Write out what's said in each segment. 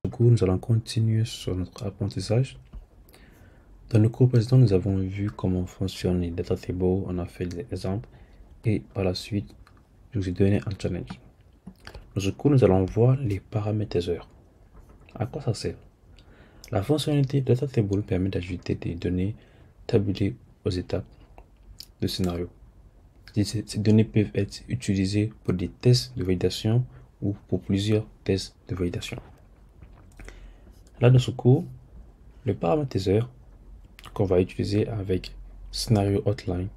Du coup, nous allons continuer sur notre apprentissage. Dans le cours précédent, nous avons vu comment fonctionnent les data tables, on a fait des exemples et par la suite, je vous ai donné un challenge. Dans ce cours, nous allons voir les paramétriseurs. À quoi ça sert? La fonctionnalité data table permet d'ajouter des données tabulées aux étapes de scénario. Ces données peuvent être utilisées pour des tests de validation ou pour plusieurs tests de validation. Là, dans ce cours, le paramétriseur qu'on va utiliser avec Scenario Outline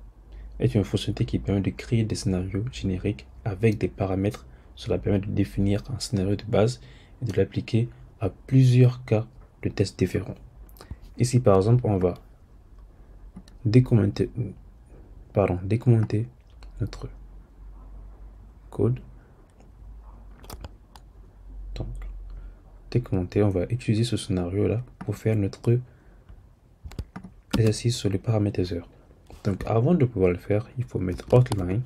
est une fonctionnalité qui permet de créer des scénarios génériques avec des paramètres. Cela permet de définir un scénario de base et de l'appliquer à plusieurs cas de tests différents. Ici, par exemple, on va décommenter notre code. Donc, décommenter, on va utiliser ce scénario-là pour faire notre exercice sur le paramétriseur. Donc, avant de pouvoir le faire, il faut mettre Outline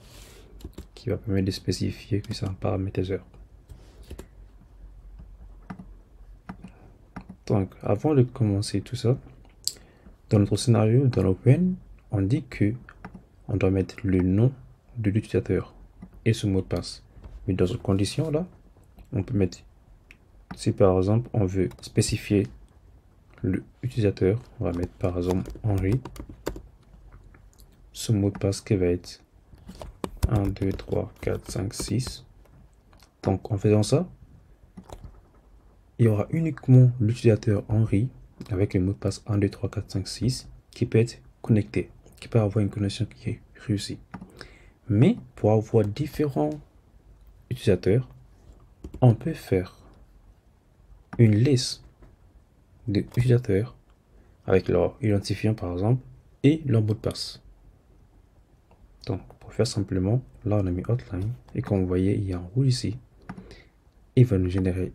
qui va permettre de spécifier que c'est un paramétriseur. Donc, avant de commencer tout ça, dans notre scénario, dans l'Open, on dit que on doit mettre le nom de l'utilisateur et son mot de passe. Mais dans cette condition-là, on peut mettre, si par exemple, on veut spécifier l'utilisateur, on va mettre par exemple Henri, son mot de passe qui va être 1, 2, 3, 4, 5, 6. Donc, en faisant ça, il y aura uniquement l'utilisateur Henri avec le mot de passe 1, 2, 3, 4, 5, 6 qui peut être connecté, qui peut avoir une connexion qui est réussie. Mais pour avoir différents utilisateurs, on peut faire une liste d'utilisateurs avec leur identifiant par exemple et leur mot de passe. Donc pour faire simplement, là on a mis Outline et comme vous voyez il y a un rouge ici. Il va nous générer,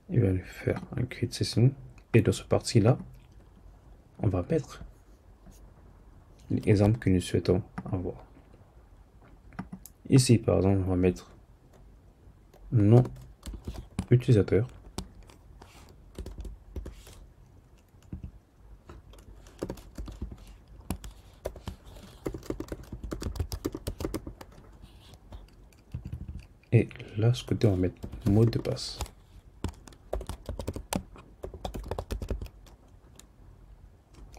il va nous faire un create session et dans ce partie là, on va mettre l'exemple que nous souhaitons avoir. Ici par exemple on va mettre nom utilisateur. Et là, ce côté, on va mettre mot de passe.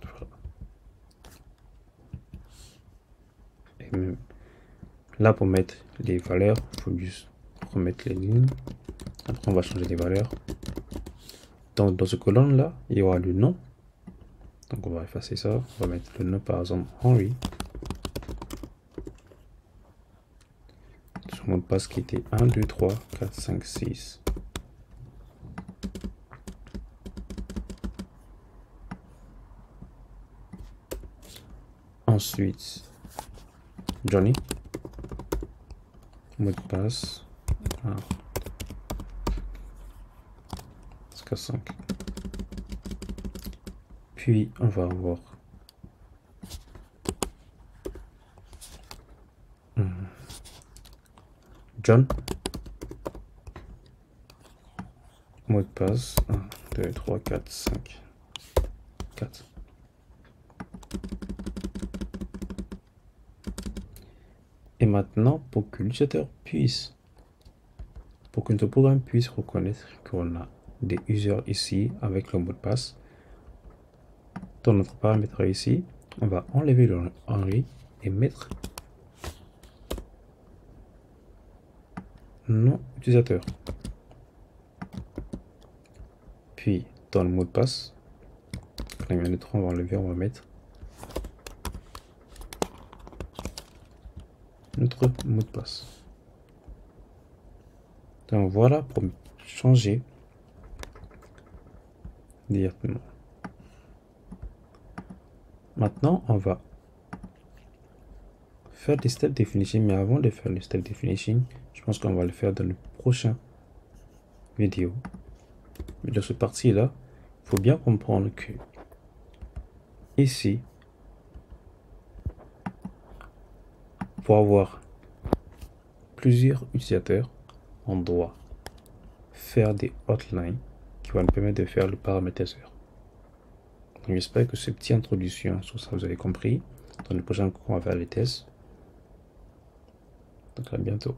Voilà. Et même là, pour mettre les valeurs, il faut juste remettre les lignes. Après, on va changer les valeurs. Donc, dans ce colonne-là, il y aura le nom. Donc, on va effacer ça. On va mettre le nom, par exemple, Henri. Son mot de passe qui était 1, 2, 3, 4, 5, 6. Ensuite, Johnny. Mot de passe 1, 5. Puis, on va avoir John. Mot de passe 1, 2, 3, 4, 5. 4. Et maintenant, pour que l'utilisateur puisse, pour que notre programme puisse reconnaître qu'on a des users ici avec le mot de passe, dans notre paramètre ici, on va enlever le Henri et mettre nom utilisateur. Puis, dans le mot de passe, on va enlever, on va mettre notre mot de passe. Donc voilà pour changer directement. Maintenant, on va faire des step definition, mais avant de faire le step definition, je pense qu'on va le faire dans le prochain vidéo. Mais dans cette partie-là, il faut bien comprendre que ici, Pour avoir plusieurs utilisateurs, on doit faire des hotlines qui vont nous permettre de faire le paramétrage. J'espère que cette petite introduction sur ça vous avez compris. Dans le prochain cours, on va faire les tests. Donc à bientôt.